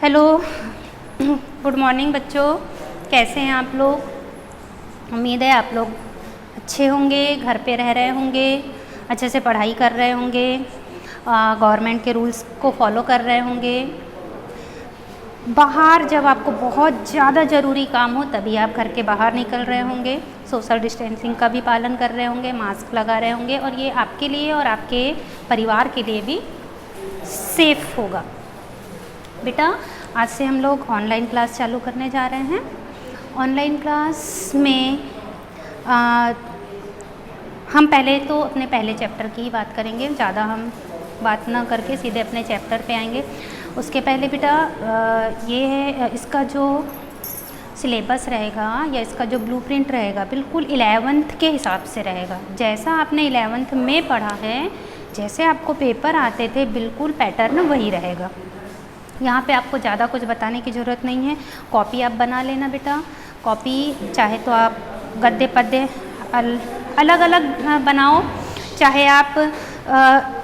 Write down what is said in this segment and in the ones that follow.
Hello, good morning बच्चों। कैसे हैं आप लोग? उम्मीद है आप लोग अच्छे होंगे, घर पे रह रहे होंगे, अच्छे से पढ़ाई कर रहे होंगे, गवर्नमेंट के रूल्स को फॉलो कर रहे होंगे। बाहर जब आपको बहुत ज़्यादा ज़रूरी काम हो तभी आप घर के बाहर निकल रहे होंगे, सोशल डिस्टेंसिंग का भी पालन कर रहे होंगे, मास्क लगा रहे होंगे और ये आपके लिए और आपके परिवार के लिए भी सेफ होगा। बेटा, आज से हम लोग ऑनलाइन क्लास चालू करने जा रहे हैं। ऑनलाइन क्लास में हम पहले तो अपने पहले चैप्टर की ही बात करेंगे, ज़्यादा हम बात ना करके सीधे अपने चैप्टर पे आएंगे। उसके पहले बेटा ये है, इसका जो सिलेबस रहेगा या इसका जो ब्लूप्रिंट रहेगा बिल्कुल 11th के हिसाब से रहेगा। जैसा आपने 11th में पढ़ा है, जैसे आपको पेपर आते थे, बिल्कुल पैटर्न वही रहेगा। यहाँ पे आपको ज़्यादा कुछ बताने की ज़रूरत नहीं है। कॉपी आप बना लेना बेटा। कॉपी चाहे तो आप गद्दे पद्दे अलग अलग बनाओ, चाहे आप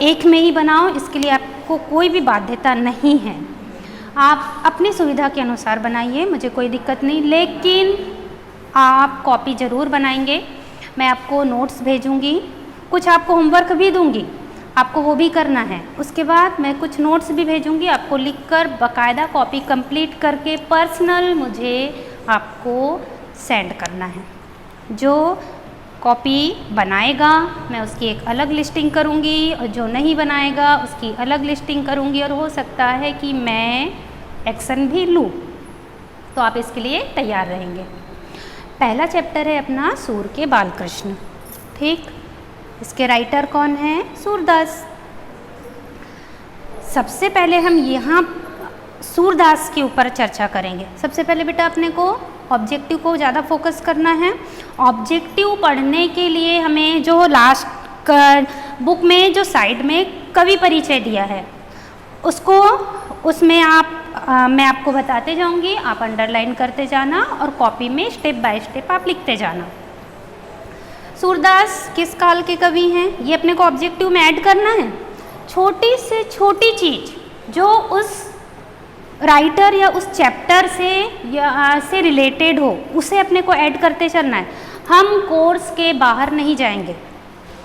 एक में ही बनाओ, इसके लिए आपको कोई भी बाध्यता नहीं है। आप अपनी सुविधा के अनुसार बनाइए, मुझे कोई दिक्कत नहीं, लेकिन आप कॉपी ज़रूर बनाएंगे। मैं आपको नोट्स भेजूँगी, कुछ आपको होमवर्क भी दूँगी, आपको वो भी करना है। उसके बाद मैं कुछ नोट्स भी भेजूँगी, आपको लिखकर बाकायदा कॉपी कंप्लीट करके पर्सनल मुझे आपको सेंड करना है। जो कॉपी बनाएगा मैं उसकी एक अलग लिस्टिंग करूँगी और जो नहीं बनाएगा उसकी अलग लिस्टिंग करूँगी, और हो सकता है कि मैं एक्शन भी लूँ, तो आप इसके लिए तैयार रहेंगे। पहला चैप्टर है अपना सूर के बालकृष्ण, ठीक। इसके राइटर कौन है? सूरदास। सबसे पहले हम यहाँ सूरदास के ऊपर चर्चा करेंगे। सबसे पहले बेटा अपने को ऑब्जेक्टिव को ज़्यादा फोकस करना है। ऑब्जेक्टिव पढ़ने के लिए हमें जो लास्ट बुक में जो साइड में कवि परिचय दिया है उसको, उसमें मैं आपको बताते जाऊँगी, आप अंडरलाइन करते जाना और कॉपी में स्टेप बाय स्टेप आप लिखते जाना। सूरदास किस काल के कवि हैं, ये अपने को ऑब्जेक्टिव में ऐड करना है। छोटी से छोटी चीज़ जो उस राइटर या उस चैप्टर से रिलेटेड हो उसे अपने को ऐड करते चलना है। हम कोर्स के बाहर नहीं जाएंगे,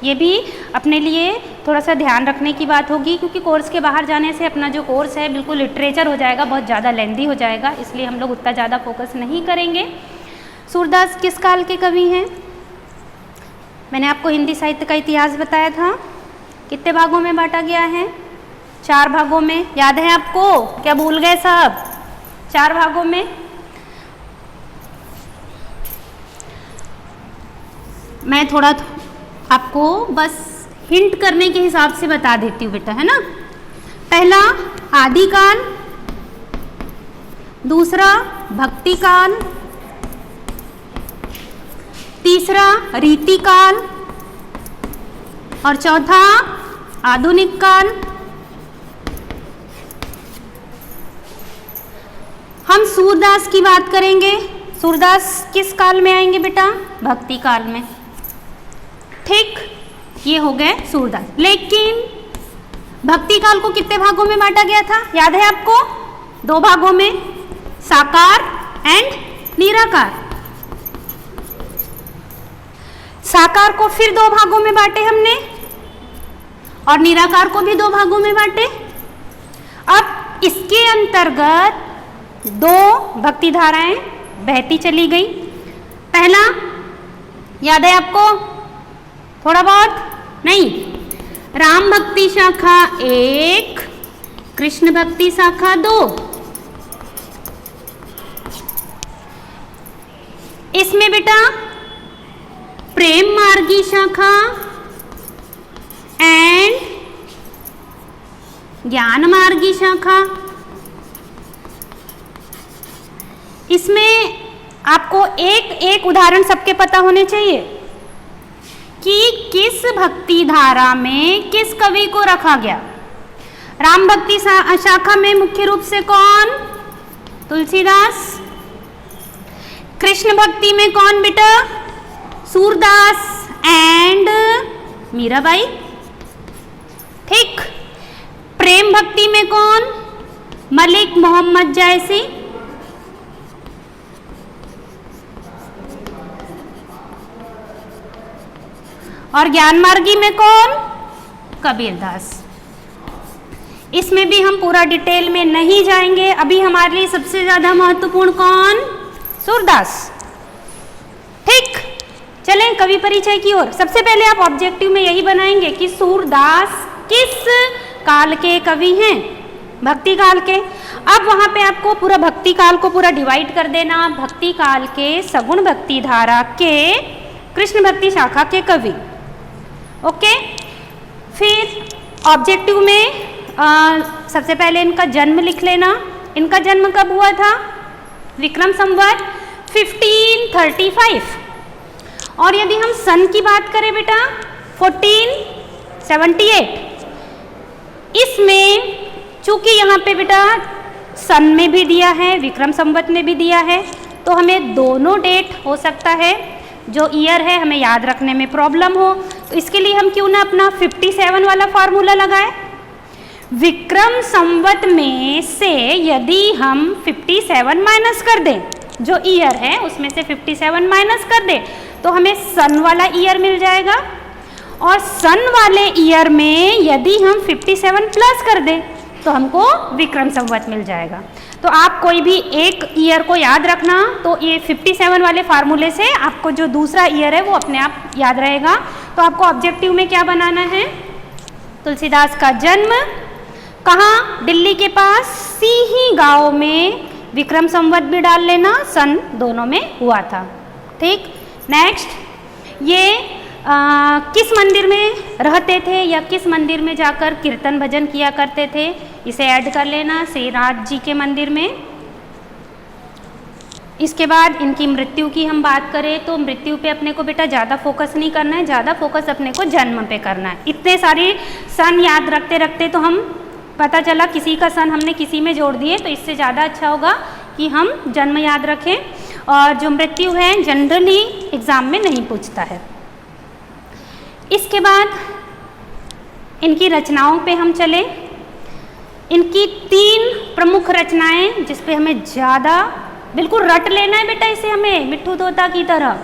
ये भी अपने लिए थोड़ा सा ध्यान रखने की बात होगी, क्योंकि कोर्स के बाहर जाने से अपना जो कोर्स है बिल्कुल लिटरेचर हो जाएगा, बहुत ज़्यादा लेंदी हो जाएगा, इसलिए हम लोग उतना ज़्यादा फोकस नहीं करेंगे। सूरदास किस काल के कवि हैं? मैंने आपको हिंदी साहित्य का इतिहास बताया था, कितने भागों में बांटा गया है? 4 भागों में। याद है आपको? क्या भूल गए सब? 4 भागों में। मैं थोड़ा आपको बस हिंट करने के हिसाब से बता देती हूँ बेटा, है ना। पहला आदिकाल, दूसरा भक्ति काल, तीसरा रीति काल और चौथा आधुनिक काल। हम सूरदास की बात करेंगे। सूरदास किस काल में आएंगे बेटा? भक्ति काल में, ठीक। ये हो गए सूरदास। लेकिन भक्ति काल को कितने भागों में बांटा गया था, याद है आपको? 2 भागों में, साकार एंड निराकार। साकार को फिर 2 भागों में बांटे हमने और निराकार को भी 2 भागों में बांटे। अब इसके अंतर्गत 2 भक्ति धाराएं बहती चली गई। पहला याद है आपको? थोड़ा बहुत नहीं, राम भक्ति शाखा 1, कृष्ण भक्ति शाखा 2। इसमें बेटा प्रेम मार्गी शाखा एंड ज्ञान मार्गी शाखा। इसमें आपको एक उदाहरण सबके पता होने चाहिए कि किस भक्ति धारा में किस कवि को रखा गया। राम भक्ति शाखा में मुख्य रूप से कौन? तुलसीदास। कृष्ण भक्ति में कौन बेटा? सूरदास एंड मीराबाई, ठीक। प्रेम भक्ति में कौन? मलिक मोहम्मद जायसी, और ज्ञानमार्गी में कौन? कबीरदास। इसमें भी हम पूरा डिटेल में नहीं जाएंगे। अभी हमारे लिए सबसे ज्यादा महत्वपूर्ण कौन? सूरदास। ठीक, चलें कवि परिचय की ओर। सबसे पहले आप ऑब्जेक्टिव में यही बनाएंगे कि सूरदास किस काल के कवि हैं? भक्ति काल के। अब वहां पे आपको पूरा भक्ति काल को पूरा डिवाइड कर देना। भक्ति काल के सगुण भक्ति धारा के कृष्ण भक्ति शाखा के कवि। ओके, फिर ऑब्जेक्टिव में सबसे पहले इनका जन्म लिख लेना। इनका जन्म कब हुआ था? विक्रम संवत 1535। और यदि हम सन की बात करें बेटा 1478। इसमें चूंकि यहाँ पे बेटा सन में भी दिया है, विक्रम संवत में भी दिया है, तो हमें दोनों डेट हो सकता है जो ईयर है हमें याद रखने में प्रॉब्लम हो। तो इसके लिए हम क्यों ना अपना 57 वाला फार्मूला लगाएं। विक्रम संवत में से यदि हम 57 माइनस कर दें, जो ईयर है उसमें से 57 माइनस कर दें, तो हमें सन वाला ईयर मिल जाएगा। और सन वाले ईयर में यदि हम 57 प्लस कर दें तो हमको विक्रम संवत मिल जाएगा। तो आप कोई भी एक ईयर को याद रखना, तो ये 57 वाले फार्मूले से आपको जो दूसरा ईयर है वो अपने आप याद रहेगा। तो आपको ऑब्जेक्टिव में क्या बनाना है? तुलसीदास का जन्म कहाँ? दिल्ली के पास सीही गांव में। विक्रम संवत भी डाल लेना, सन दोनों में हुआ था। ठीक, नेक्स्ट, ये किस मंदिर में रहते थे या किस मंदिर में जाकर कीर्तन भजन किया करते थे? इसे ऐड कर लेना, श्रीनाथ जी के मंदिर में। इसके बाद इनकी मृत्यु की हम बात करें तो मृत्यु पे अपने को बेटा ज़्यादा फोकस नहीं करना है, ज़्यादा फोकस अपने को जन्म पे करना है। इतने सारे सन याद रखते रखते तो हम पता चला किसी का सन हमने किसी में जोड़ दिए, तो इससे ज़्यादा अच्छा होगा कि हम जन्म याद रखें। और जो मृत्यु है जनरली एग्ज़ाम में नहीं पूछता है। इसके बाद इनकी रचनाओं पे हम चले। इनकी 3 प्रमुख रचनाएं जिस पे हमें ज़्यादा बिल्कुल रट लेना है बेटा, इसे हमें मिट्ठू तोता की तरह।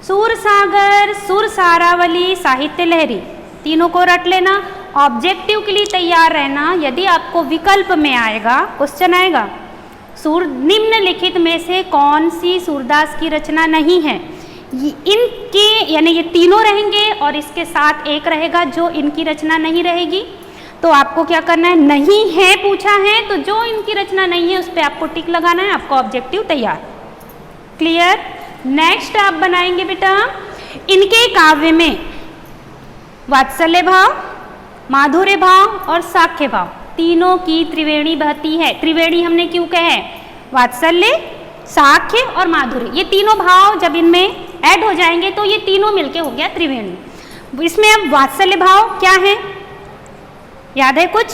सूरसागर, सुरसारावली, साहित्य लहरी, तीनों को रट लेना। ऑब्जेक्टिव के लिए तैयार रहना। यदि आपको विकल्प में आएगा, क्वेश्चन आएगा निम्नलिखित में से कौन सी सूरदास की रचना नहीं है, इनके यानी ये तीनों रहेंगे और इसके साथ एक रहेगा जो इनकी रचना नहीं रहेगी। तो आपको क्या करना है? नहीं है पूछा है तो जो इनकी रचना नहीं है उस पर आपको टिक लगाना है। आपका ऑब्जेक्टिव तैयार। क्लियर? नेक्स्ट आप बनाएंगे बेटा इनके काव्य में वात्सल्य भाव, माधुर्य भाव और साख्य भाव, तीनों की त्रिवेणी बहती है। त्रिवेणी हमने क्यों कहे? वात्सल्य, साख्य और माधुर्य, ये तीनों भाव जब इनमें ऐड हो जाएंगे तो ये तीनों मिलके हो गया त्रिवेणी। इसमें अब वात्सल्य भाव क्या है, याद है कुछ?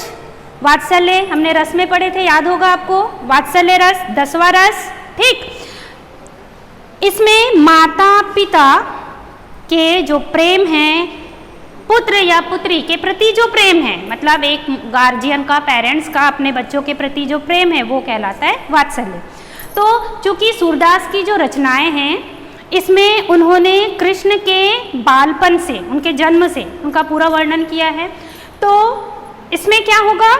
वात्सल्य हमने रस में पढ़े थे, याद होगा आपको। वात्सल्य रस 10वां रस। ठीक, इसमें माता पिता के जो प्रेम है, पुत्र या पुत्री के प्रति जो प्रेम है, मतलब एक गार्जियन का, पेरेंट्स का अपने बच्चों के प्रति जो प्रेम है वो कहलाता है वात्सल्य। तो चूंकि सूरदास की जो रचनाएं हैं इसमें उन्होंने कृष्ण के बालपन से, उनके जन्म से उनका पूरा वर्णन किया है। तो इसमें क्या होगा,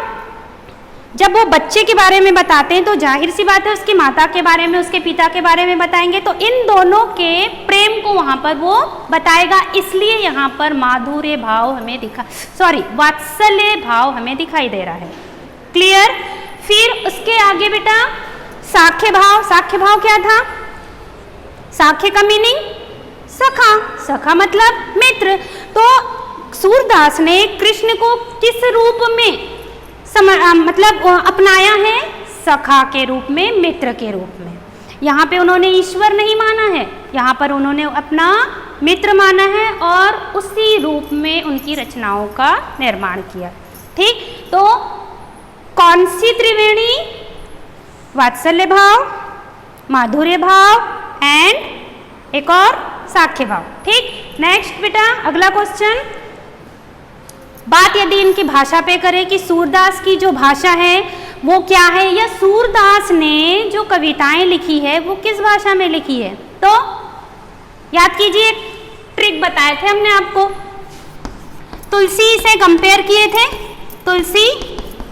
जब वो बच्चे के बारे में बताते हैं तो जाहिर सी बात है उसकी माता के बारे में, उसके पिता के बारे में बताएंगे, तो इन दोनों के प्रेम को वहाँ पर वो बताएगा। इसलिए यहाँ पर माधुर्य भाव हमें वात्सल्य भाव हमें दिखाई दे रहा है। क्लियर? फिर उसके आगे बेटा साख्य भाव। साख्य भाव क्या था? साख्य का मीनिंग सखा, सखा मतलब मित्र। तो सूरदास ने कृष्ण को किस रूप में मतलब अपनाया है? सखा के रूप में, मित्र के रूप में। यहाँ पे उन्होंने ईश्वर नहीं माना है, यहाँ पर उन्होंने अपना मित्र माना है और उसी रूप में उनकी रचनाओं का निर्माण किया। ठीक, तो कौन सी त्रिवेणी? वात्सल्य भाव, माधुर्य भाव एंड एक और साख्य भाव। ठीक, नेक्स्ट बेटा अगला क्वेश्चन। बात यदि इनकी भाषा पे करें कि सूरदास की जो भाषा है वो क्या है, या सूरदास ने जो कविताएं लिखी है वो किस भाषा में लिखी है। तो याद कीजिए, ट्रिक बताए थे हमने आपको, तुलसी से कंपेयर किए थे, तुलसी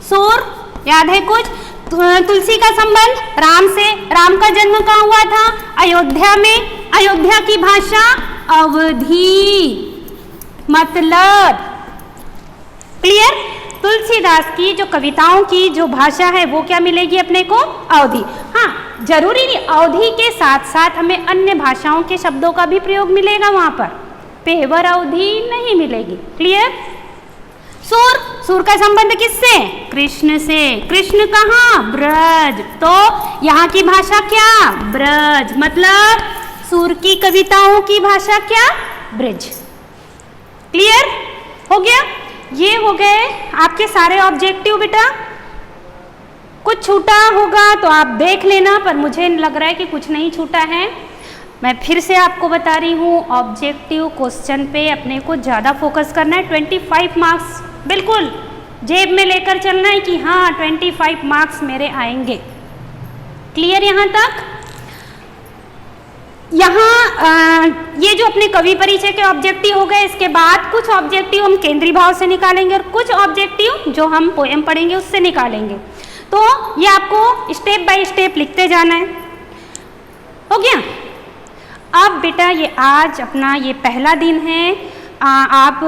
सूर, याद है कुछ। तुलसी का संबंध राम से, राम का जन्म कहाँ हुआ था, अयोध्या में, अयोध्या की भाषा अवधी, मतलब क्लियर। तुलसीदास की जो कविताओं की जो भाषा है वो क्या मिलेगी अपने को, अवधी। हाँ, जरूरी नहीं, अवधी के साथ साथ हमें अन्य भाषाओं के शब्दों का भी प्रयोग मिलेगा वहां पर, पेवर अवधी नहीं मिलेगी, क्लियर। सूर, सूर का संबंध किससे, कृष्ण से, कृष्ण कहाँ, ब्रज, तो यहाँ की भाषा क्या, ब्रज, मतलब सूर की कविताओं की भाषा क्या, ब्रज, क्लियर हो गया। ये हो गए आपके सारे ऑब्जेक्टिव बेटा। कुछ छूटा होगा तो आप देख लेना, पर मुझे लग रहा है कि कुछ नहीं छूटा है। मैं फिर से आपको बता रही हूँ, ऑब्जेक्टिव क्वेश्चन पे अपने को ज़्यादा फोकस करना है। 25 मार्क्स बिल्कुल जेब में लेकर चलना है कि हाँ 25 मार्क्स मेरे आएंगे, क्लियर यहाँ तक। यहाँ ये जो अपने कवि परिचय के ऑब्जेक्टिव हो गए, इसके बाद कुछ ऑब्जेक्टिव हम केंद्रीय भाव से निकालेंगे और कुछ ऑब्जेक्टिव जो हम पोएम पढ़ेंगे उससे निकालेंगे। तो ये आपको स्टेप बाय स्टेप लिखते जाना है, हो गया। अब बेटा ये आज अपना ये पहला दिन है, आप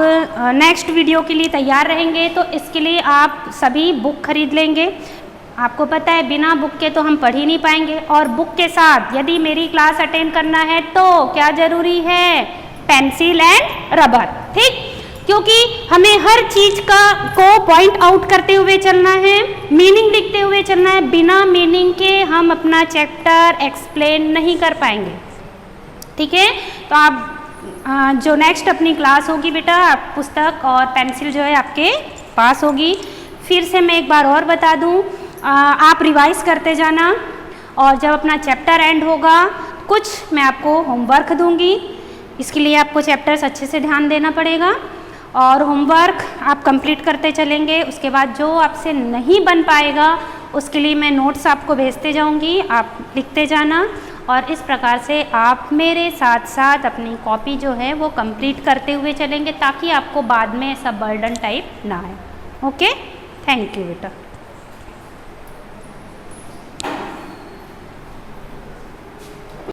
नेक्स्ट वीडियो के लिए तैयार रहेंगे, तो इसके लिए आप सभी बुक खरीद लेंगे। आपको पता है बिना बुक के तो हम पढ़ ही नहीं पाएंगे, और बुक के साथ यदि मेरी क्लास अटेंड करना है तो क्या जरूरी है, पेंसिल एंड रबर, ठीक, क्योंकि हमें हर चीज को पॉइंट आउट करते हुए चलना है, मीनिंग लिखते हुए चलना है। बिना मीनिंग के हम अपना चैप्टर एक्सप्लेन नहीं कर पाएंगे, ठीक है। तो आप जो नेक्स्ट अपनी क्लास होगी बेटा, आप पुस्तक और पेंसिल जो है आपके पास होगी। फिर से मैं एक बार और बता दूं, आप रिवाइज करते जाना, और जब अपना चैप्टर एंड होगा कुछ मैं आपको होमवर्क दूंगी, इसके लिए आपको चैप्टर्स अच्छे से ध्यान देना पड़ेगा, और होमवर्क आप कंप्लीट करते चलेंगे। उसके बाद जो आपसे नहीं बन पाएगा उसके लिए मैं नोट्स आपको भेजते जाऊंगी, आप लिखते जाना, और इस प्रकार से आप मेरे साथ साथ अपनी कॉपी जो है वो कंप्लीट करते हुए चलेंगे, ताकि आपको बाद में ऐसा बर्डन टाइप ना आए। ओके, थैंक यू बेटा।